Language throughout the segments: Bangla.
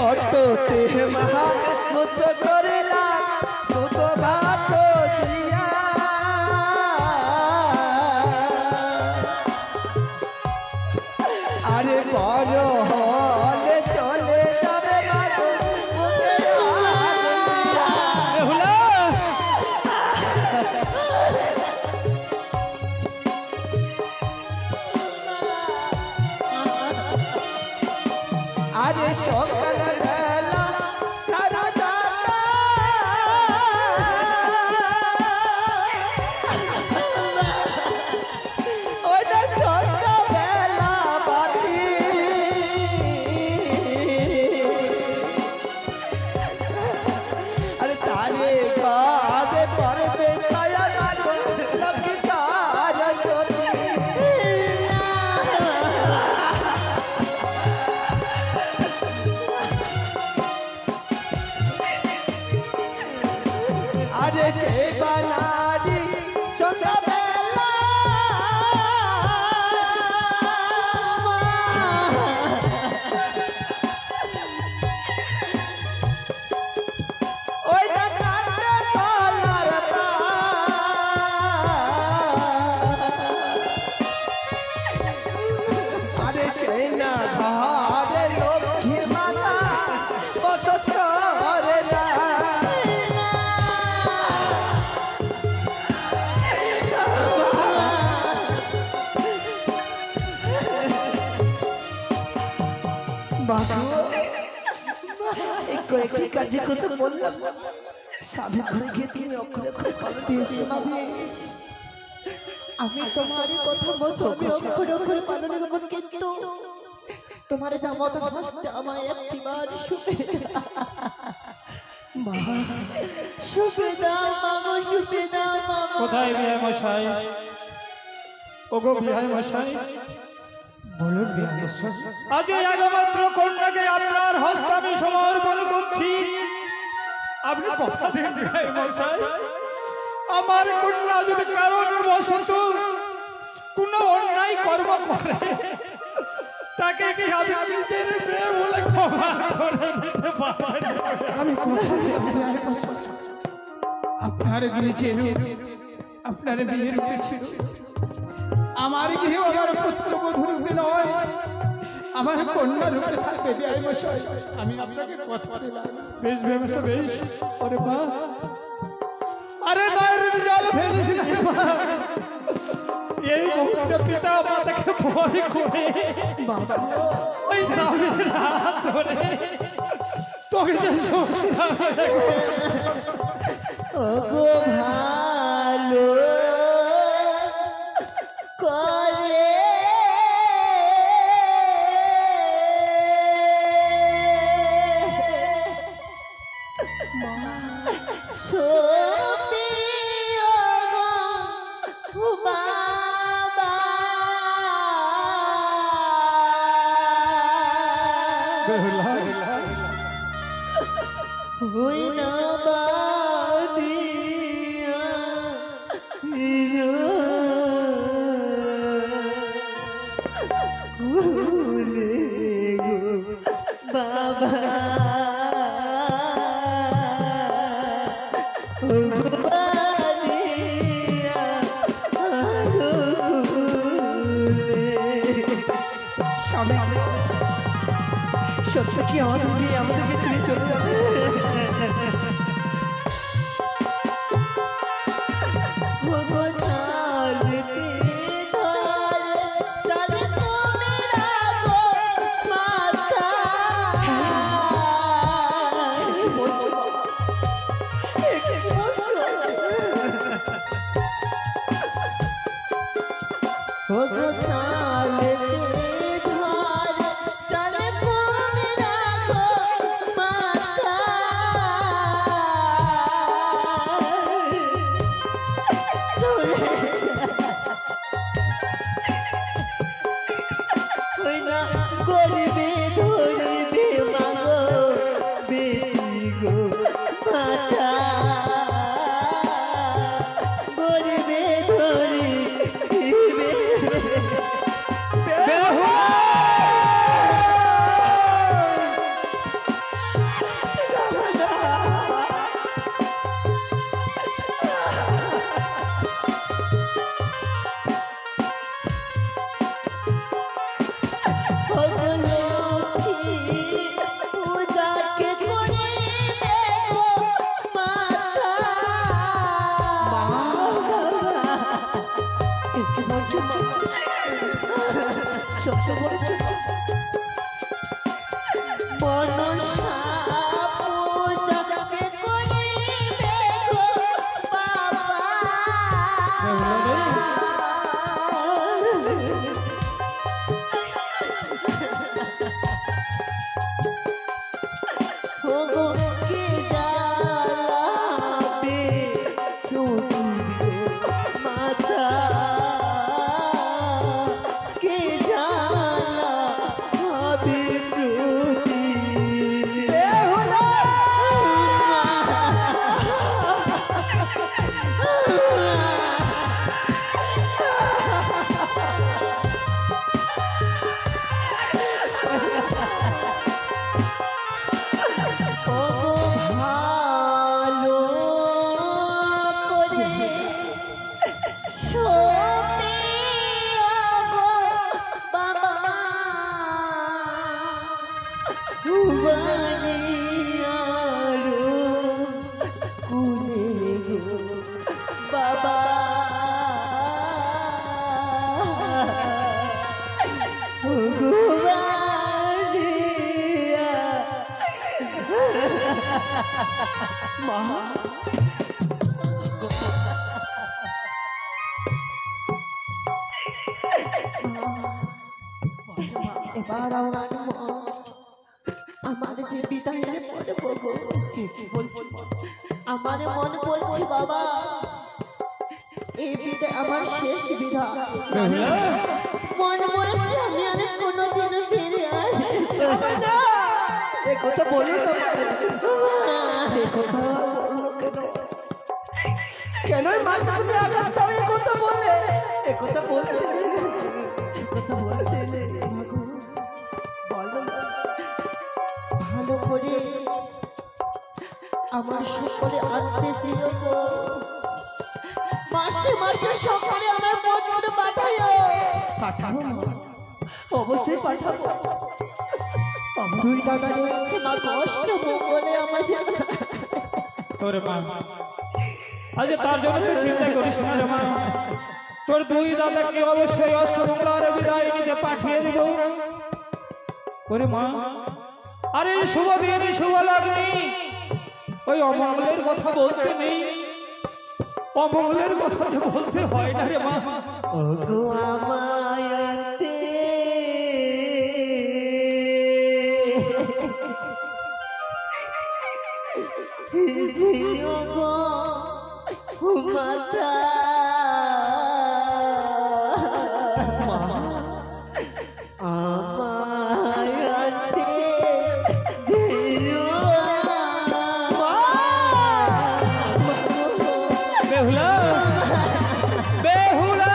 সত্যতে মহা মুত করিলা দুধ ভাত দিয়া আরে বড় হলে চলে যাবে মাগো মুখে আরে সকাল বেলা তারা যাতা ওটা সন্ধ্যা বেলা বাতি আরে তারে ঘরে পড়বে ছায়া মাগো লক্ষ্মী সরস্বতী আরে যে বানারি সন্ধ্যাবেলা ওই না কাটে কলার পা আরে সেই না ঘরে লক্ষ্মী মাতা বসত করে না এই কয়েকটি কাজে কথা বললাম স্বামী ঘরে গিয়ে তুমি অক্ষরে অক্ষরে পালন দিয়েছো আমি তোমার কথা মতো অক্ষরে অক্ষরে পালন করব, কিন্তু তোমার জামাতা ভাসতে আমায় একটিবার শুভে দাও মাগো, শুভে দাও মাগো। কোথায় বিহাই মশাই? ওগো বিহাই মশাই, বলুন বিহাই মশাই। আজ এই একমাত্র কন্যাকে আপনার হস্তে আমি সমর্পণ করছি। আপনি কথা দিন বিহাই মশাই, আমার কন্যা যদি কারণ বশত কোনো অন্যায় কর্ম করে তাকে কি আমি নিজের মেয়ে বলে ক্ষমা করে দিতে পারেন? আমি কথা দিই বিহাই মশাই, আপনার গৃহে ছিল, আপনার বিয়ে রূপে ছিল, আমার গৃহে আমার পুত্রবধূ রূপে নয়, আমার কন্যা রূপে থাকবে বিহাই মশাই। আমি আপনাকে কথা দিলাম। বেশ বিহাই মশাই, বেশ। ওরে মা, আরে মায়ের জল ফেলিস না মা। এই মুহূর্তে পিতা মাতাকে ভয় করে ওই স্বামীর হাত ধরে তোকে যে ওগো ভালো করে হই না বাদিয়া ভুলে গো বাবা সত্য কি আমাদের বিয়ে আমাদেরকে ছেড়ে চলে যাবে? গরিবে ধরিবে মাগো বেটি গো মাতা গরিবে ধরিবে মা এবার আমার যে বিদায়ের মনে পড়বো কি বলছো মা? আমার মনে পড়ছে বাবা এই বিদায় আমার শেষ বিদায় মনে পড়েছে আমি আর কোনোদিনও ফিরে আসবো না। এ কথা বলো না এ কথা বলো কেন? কেন মা তুমি আঘাত দাও এ কথা বলে? এ কথা বলতে এ কথা বলতে বলো না। ভালো করে আমার সকলে আনতে ছিল গো মাসে মাসে সকলে আমার পত্র পাঠাইও পাঠাবো মা, অবশ্যই পাঠাবো। দুই দাদা রয়েছে মা কষ্ট বলে আমার তোর মা আজ তার জন্য তুই চিন্তা করিস না রে মা। তোর দুই দাদাকে অবশ্যই অষ্টমঙ্গলার বিদায় নিতে পাঠিয়ে দেব। ওরে মা আরে শুভ দিন শুভ লগ্নে ওই অমঙ্গলের কথা বলতে নেই, অমঙ্গলের কথা যে বলতে হয় না রে মা। ওগো আমায়াতে জিও গো মাতা আমায়াতে জিও বেহুলা বেহুলা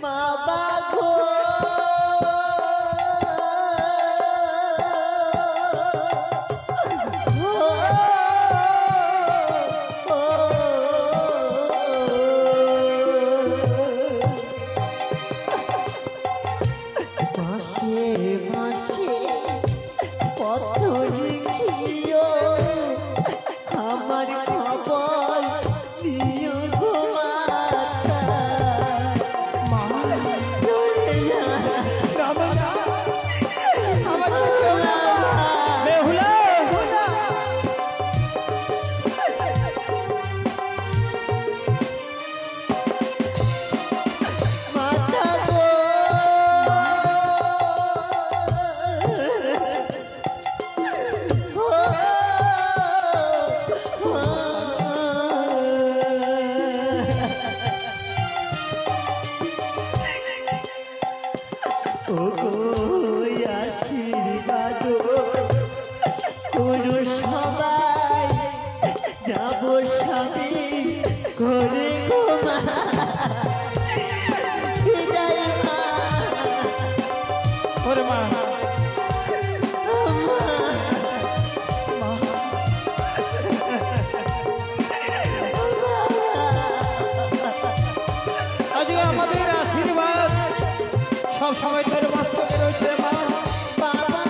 বাবা গো মাসে মাসে পত্র লিখিও আমার খবর দিও গো মাতা মা চলে যা আমার বেহুলা মাতা গো ও গো আশীর্বাদ করো সবাই যাব স্বামী করে গো মা বিদায় মা ওরে মা আজকে আমাদের আশীর্বাদ সব সময় তোর বাস্তবে রয়েছে রে মা। বাবা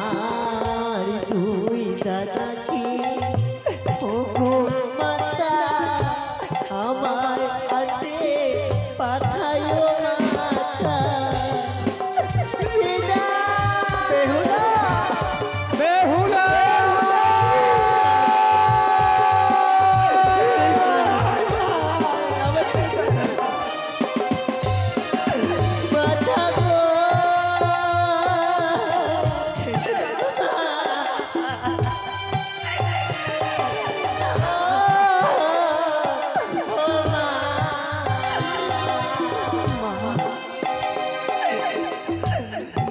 আর দুই দাদাকে ও গো মাতা আমার হাতে পাঠায়ো মাতা বেহুলা বেহুলা মাতা গো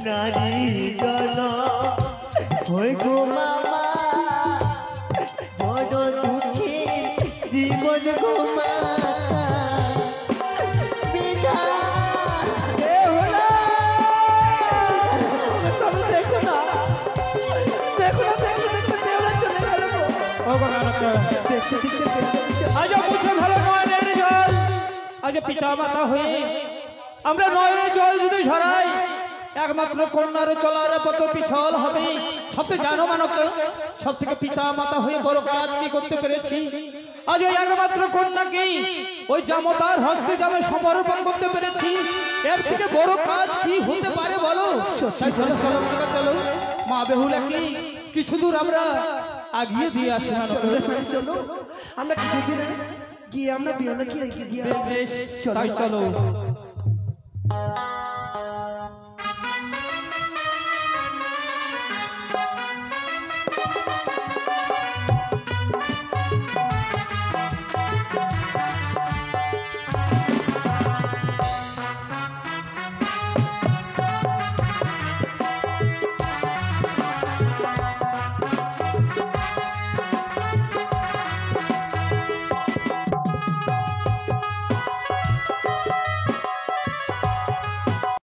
নারী জন হই গো মামা বড় দুঃখে জীবন গো মাতা বিদায় দেখো না দেখো না দেওয়া চলে গেল গো। ও গো নানক দেখতে দেখতে আজ মুছে ভালো নয় রে জল। আজ পিতা মাতা হয়ে আমরা নয়নের জল যদি ঝরাই একমাত্র কন্যার চলার পথ পিছল হবে। সব থেকে জানো মানব, সব থেকে পিতা মাতা হয়ে বড় কাজ কি করতে পেরেছি। আজ ওই একমাত্র কন্যাকে ওই জামতার হস্তে জামে সমর্পণ করতে পেরেছি। এর থেকে বড় কাজ কি হতে পারে বলো? তাই চলো চলো মানব, চলো মা বেহুলাকে কিছু দূর আমরা আগিয়ে দিয়ে আসি মানব। চলো স্বামী চলো, আমরা কিছুদিন গিয়ে আমরা বিয়েটাকে রেখে দিয়ে আসি। বেশ, চলো তাই চলো।